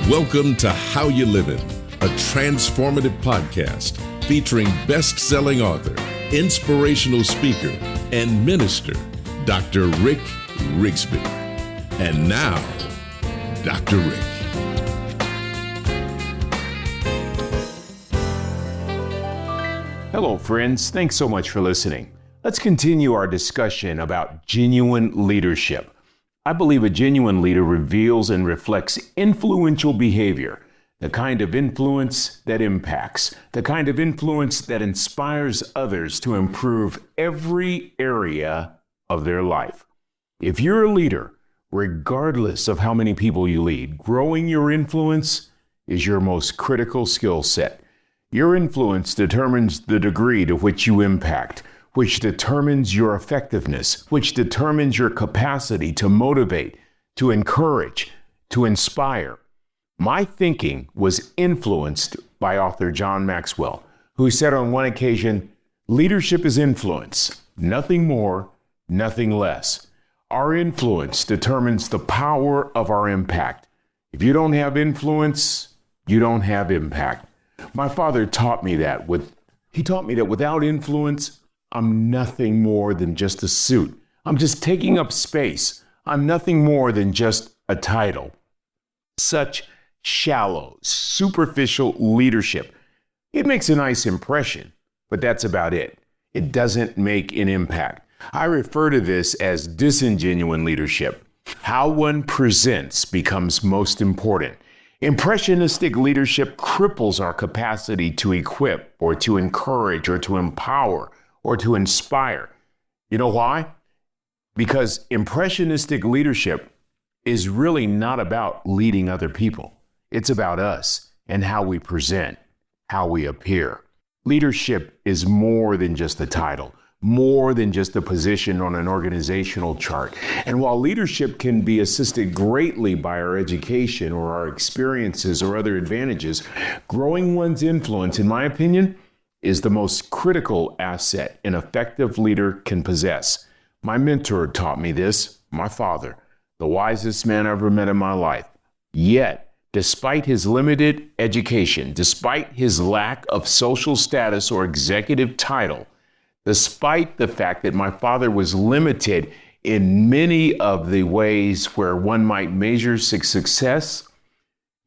Welcome to How You Livin', a transformative podcast featuring best-selling author, inspirational speaker, and minister, Dr. Rick Rigsby. And now, Dr. Rick. Hello, friends. Thanks so much for listening. Let's continue our discussion about genuine leadership. I believe a genuine leader reveals and reflects influential behavior, the kind of influence that impacts, the kind of influence that inspires others to improve every area of their life. If you're a leader, regardless of how many people you lead, growing your influence is your most critical skill set. Your influence determines the degree to which you impact, which determines your effectiveness, which determines your capacity to motivate, to encourage, to inspire. My thinking was influenced by author John Maxwell, who said on one occasion, "Leadership is influence, nothing more, nothing less." Our influence determines the power of our impact. If you don't have influence, you don't have impact. My father taught me that. He taught me that without influence, I'm nothing more than just a suit. I'm just taking up space. I'm nothing more than just a title. Such shallow, superficial leadership. It makes a nice impression, but that's about it. It doesn't make an impact. I refer to this as disingenuine leadership. How one presents becomes most important. Impressionistic leadership cripples our capacity to equip or to encourage or to empower or to inspire. You know why? Because impressionistic leadership is really not about leading other people. It's about us and how we present, how we appear. Leadership is more than just a title, more than just a position on an organizational chart. And while leadership can be assisted greatly by our education or our experiences or other advantages, growing one's influence, in my opinion, is the most critical asset an effective leader can possess. My mentor taught me this, my father, the wisest man I ever met in my life. Yet, despite his limited education, despite his lack of social status or executive title, despite the fact that my father was limited in many of the ways where one might measure success,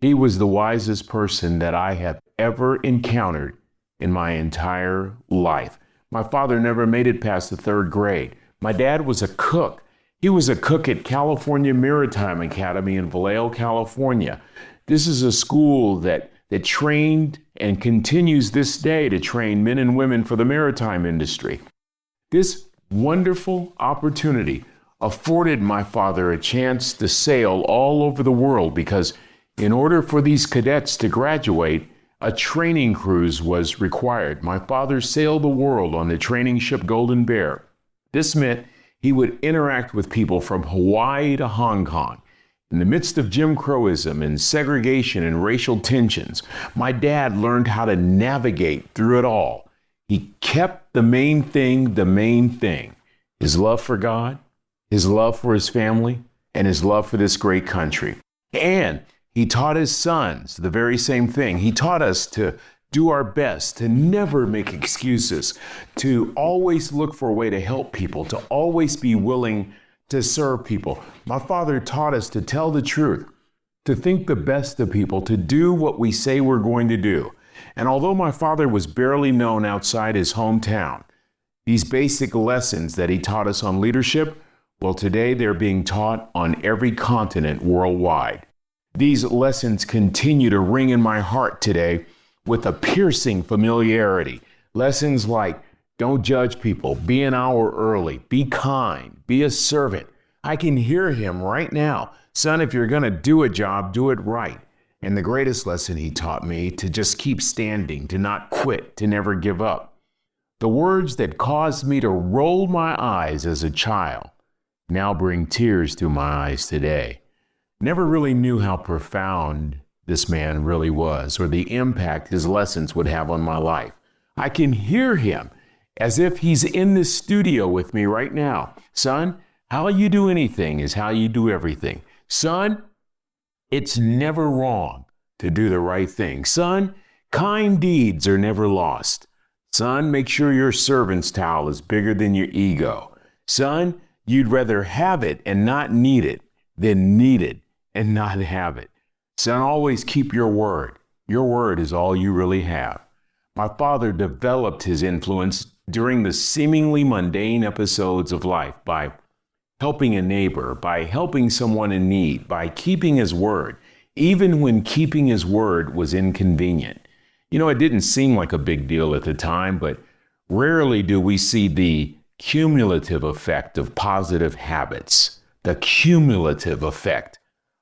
he was the wisest person that I have ever encountered in my entire life. My father never made it past the third grade. My dad was a cook. He was a cook at California Maritime Academy in Vallejo, California. This is a school that trained and continues this day to train men and women for the maritime industry. This wonderful opportunity afforded my father a chance to sail all over the world because in order for these cadets to graduate, a training cruise was required. My father sailed the world on the training ship Golden Bear. This meant he would interact with people from Hawaii to Hong Kong. In the midst of Jim Crowism and segregation and racial tensions, my dad learned how to navigate through it all. He kept the main thing, his love for God, his love for his family, and his love for this great country. And he taught his sons the very same thing. He taught us to do our best, to never make excuses, to always look for a way to help people, to always be willing to serve people. My father taught us to tell the truth, to think the best of people, to do what we say we're going to do. And although my father was barely known outside his hometown, these basic lessons that he taught us on leadership, well, today they're being taught on every continent worldwide. These lessons continue to ring in my heart today with a piercing familiarity. Lessons like, don't judge people, be an hour early, be kind, be a servant. I can hear him right now. Son, if you're going to do a job, do it right. And the greatest lesson he taught me, to just keep standing, to not quit, to never give up. The words that caused me to roll my eyes as a child now bring tears to my eyes today. Never really knew how profound this man really was, or the impact his lessons would have on my life. I can hear him as if he's in this studio with me right now. Son, how you do anything is how you do everything. Son, it's never wrong to do the right thing. Son, kind deeds are never lost. Son, make sure your servant's towel is bigger than your ego. Son, you'd rather have it and not need it than need it and not have it. Son, always keep your word. Your word is all you really have. My father developed his influence during the seemingly mundane episodes of life by helping a neighbor, by helping someone in need, by keeping his word, even when keeping his word was inconvenient. You know, it didn't seem like a big deal at the time, but rarely do we see the cumulative effect of positive habits, the cumulative effect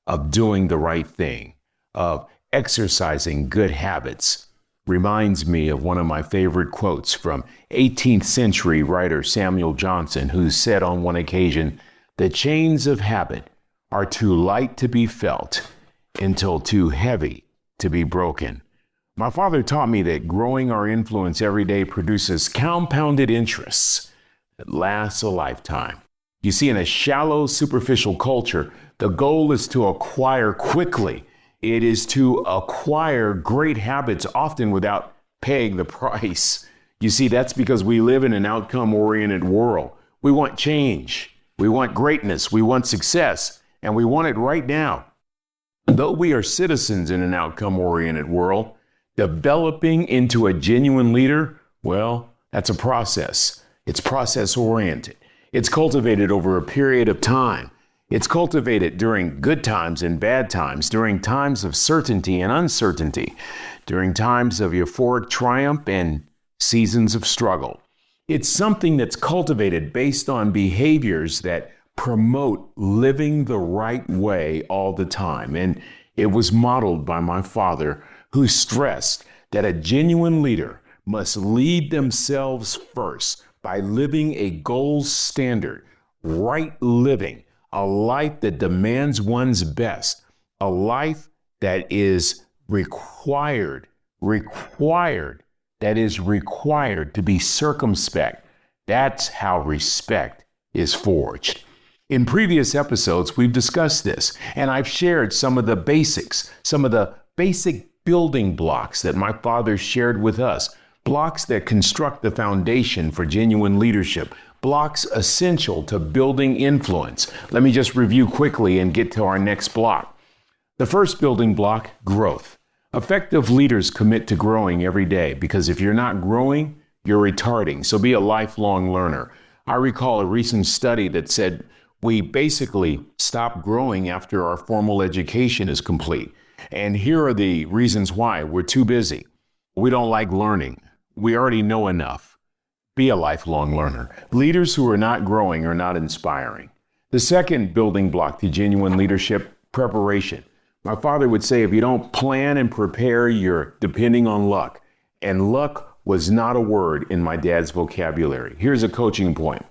of doing the right thing, of exercising good habits. Reminds me of one of my favorite quotes from 18th century writer Samuel Johnson, who said on one occasion, "The chains of habit are too light to be felt until too heavy to be broken." My father taught me that growing our influence every day produces compounded interests that last a lifetime. You see, in a shallow, superficial culture, the goal is to acquire quickly. It is to acquire great habits, often without paying the price. You see, that's because we live in an outcome-oriented world. We want change. We want greatness. We want success. And we want it right now. Though we are citizens in an outcome-oriented world, developing into a genuine leader, well, that's a process. It's process-oriented. It's cultivated over a period of time. It's cultivated during good times and bad times, during times of certainty and uncertainty, during times of euphoric triumph and seasons of struggle. It's something that's cultivated based on behaviors that promote living the right way all the time. And it was modeled by my father, who stressed that a genuine leader must lead themselves first by living a gold standard, right living, a life that demands one's best, a life that is required to be circumspect. That's how respect is forged. In previous episodes, we've discussed this, and I've shared some of the basic building blocks that my father shared with us, blocks that construct the foundation for genuine leadership, blocks essential to building influence. Let me just review quickly and get to our next block. The first building block, growth. Effective leaders commit to growing every day, because if you're not growing, you're retarding. So be a lifelong learner. I recall a recent study that said we basically stop growing after our formal education is complete. And here are the reasons why. We're too busy. We don't like learning. We already know enough. Be a lifelong learner. Leaders who are not growing are not inspiring. The second building block to genuine leadership, preparation. My father would say, if you don't plan and prepare, you're depending on luck. And luck was not a word in my dad's vocabulary. Here's a coaching point.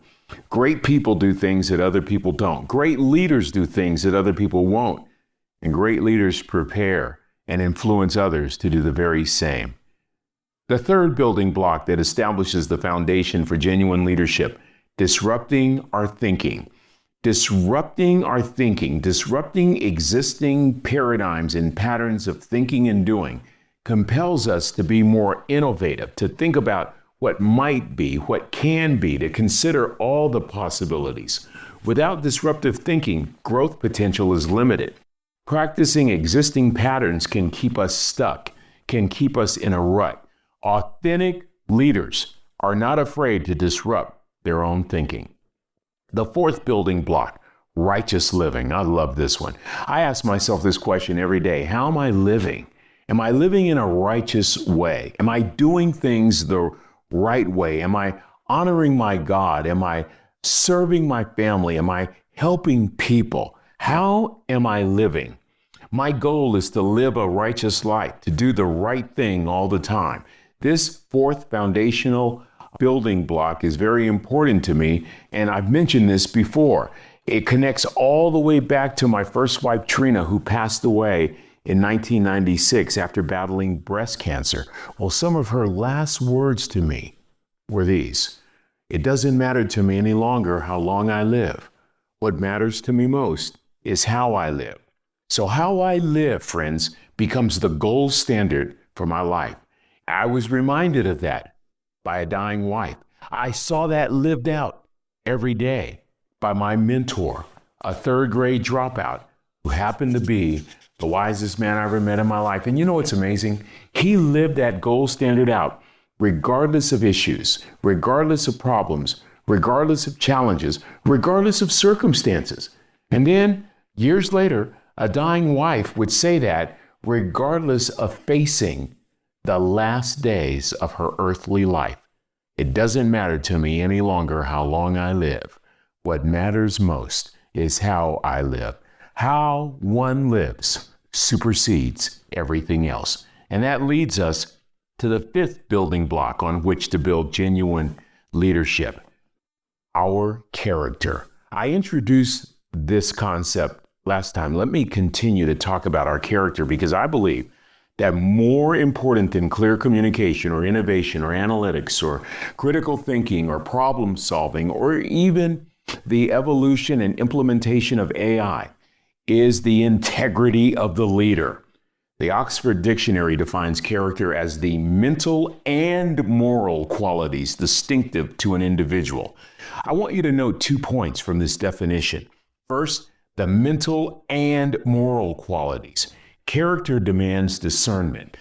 Great people do things that other people don't. Great leaders do things that other people won't. And great leaders prepare and influence others to do the very same. The third building block that establishes the foundation for genuine leadership, disrupting our thinking. Disrupting our thinking, disrupting existing paradigms and patterns of thinking and doing compels us to be more innovative, to think about what might be, what can be, to consider all the possibilities. Without disruptive thinking, growth potential is limited. Practicing existing patterns can keep us stuck, can keep us in a rut. Authentic leaders are not afraid to disrupt their own thinking. The fourth building block, righteous living. I love this one. I ask myself this question every day. How am I living? Am I living in a righteous way? Am I doing things the right way? Am I honoring my God? Am I serving my family? Am I helping people? How am I living? My goal is to live a righteous life, to do the right thing all the time. This fourth foundational building block is very important to me, and I've mentioned this before. It connects all the way back to my first wife, Trina, who passed away in 1996 after battling breast cancer. Well, some of her last words to me were these: "It doesn't matter to me any longer how long I live. What matters to me most is how I live. So how I live, friends, becomes the gold standard for my life. I was reminded of that by a dying wife. I saw that lived out every day by my mentor, a third grade dropout who happened to be the wisest man I ever met in my life. And you know what's amazing? He lived that gold standard out regardless of issues, regardless of problems, regardless of challenges, regardless of circumstances. And then years later, a dying wife would say that regardless of facing the last days of her earthly life. It doesn't matter to me any longer how long I live. What matters most is how I live. How one lives supersedes everything else. And that leads us to the fifth building block on which to build genuine leadership: our character. I introduced this concept last time. Let me continue to talk about our character, because I believe that more important than clear communication or innovation or analytics or critical thinking or problem solving or even the evolution and implementation of AI is the integrity of the leader. The Oxford Dictionary defines character as the mental and moral qualities distinctive to an individual. I want you to note 2 points from this definition. First, the mental and moral qualities. Character demands discernment.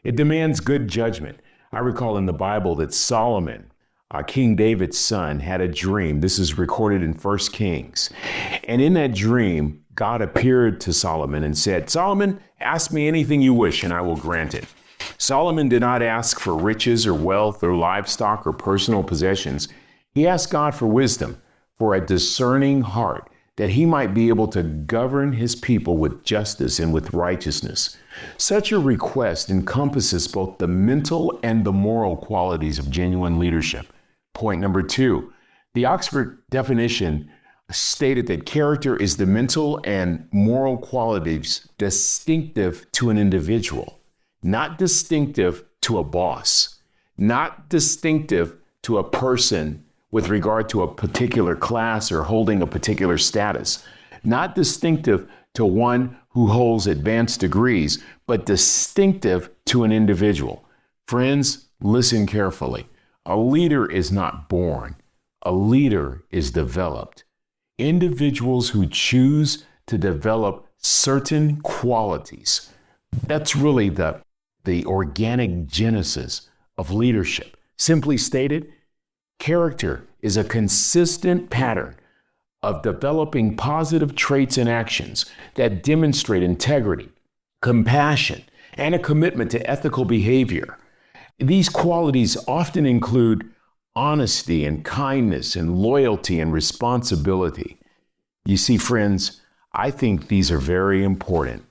It demands good judgment. I recall in the Bible that Solomon, King David's son, had a dream. This is recorded in 1 Kings. And in that dream, God appeared to Solomon and said, "Solomon, ask me anything you wish and I will grant it." Solomon did not ask for riches or wealth or livestock or personal possessions. He asked God for wisdom, for a discerning heart, that he might be able to govern his people with justice and with righteousness. Such a request encompasses both the mental and the moral qualities of genuine leadership. Point number 2, the Oxford definition stated that character is the mental and moral qualities distinctive to an individual, not distinctive to a boss, not distinctive to a person with regard to a particular class or holding a particular status, not distinctive to one who holds advanced degrees, but distinctive to an individual. Friends, listen carefully. A leader is not born. A leader is developed. Individuals who choose to develop certain qualities, that's really the organic genesis of leadership. Simply stated, character is a consistent pattern of developing positive traits and actions that demonstrate integrity, compassion, and a commitment to ethical behavior. These qualities often include honesty and kindness and loyalty and responsibility. You see, friends, I think these are very important.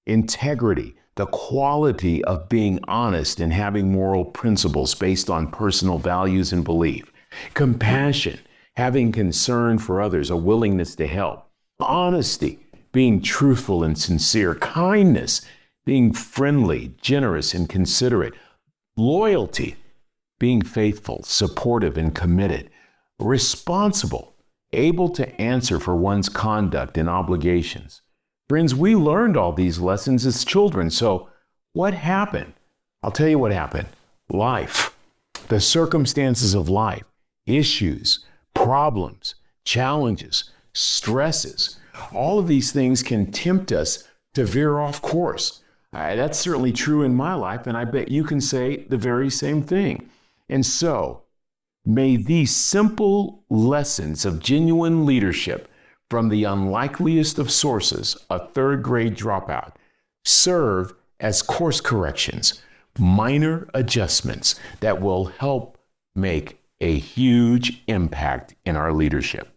Integrity, the quality of being honest and having moral principles based on personal values and belief. Compassion, having concern for others, a willingness to help. Honesty, being truthful and sincere. Kindness, being friendly, generous, and considerate. Loyalty, being faithful, supportive, and committed. Responsible, able to answer for one's conduct and obligations. Friends, we learned all these lessons as children, so what happened? I'll tell you what happened. Life, the circumstances of life, issues, problems, challenges, stresses, all of these things can tempt us to veer off course. That's certainly true in my life, and I bet you can say the very same thing. And so, may these simple lessons of genuine leadership from the unlikeliest of sources, a third grade dropout, serve as course corrections, minor adjustments that will help make a huge impact in our leadership.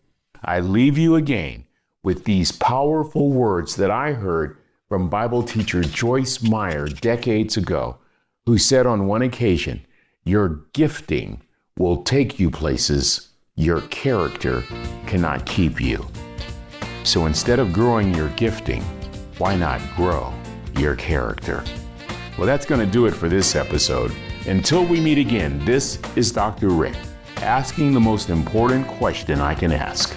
I leave you again with these powerful words that I heard from Bible teacher Joyce Meyer decades ago, who said on one occasion, "Your gifting will take you places your character cannot keep you." So instead of growing your gifting, why not grow your character? Well, that's going to do it for this episode. Until we meet again, this is Dr. Rick, asking the most important question I can ask.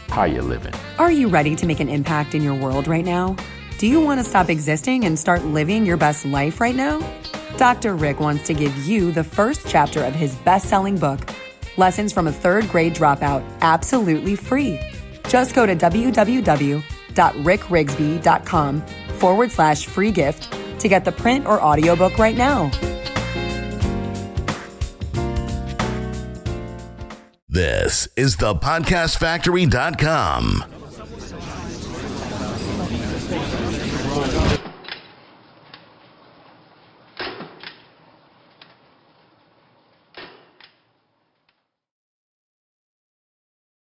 How you living? Are you ready to make an impact in your world right now? Do you want to stop existing and start living your best life right now? Dr. Rick wants to give you the first chapter of his best-selling book, Lessons from a Third Grade Dropout, absolutely free. Just go to www.rickrigsby.com/free gift to get the print or audiobook right now. This is thepodcastfactory.com.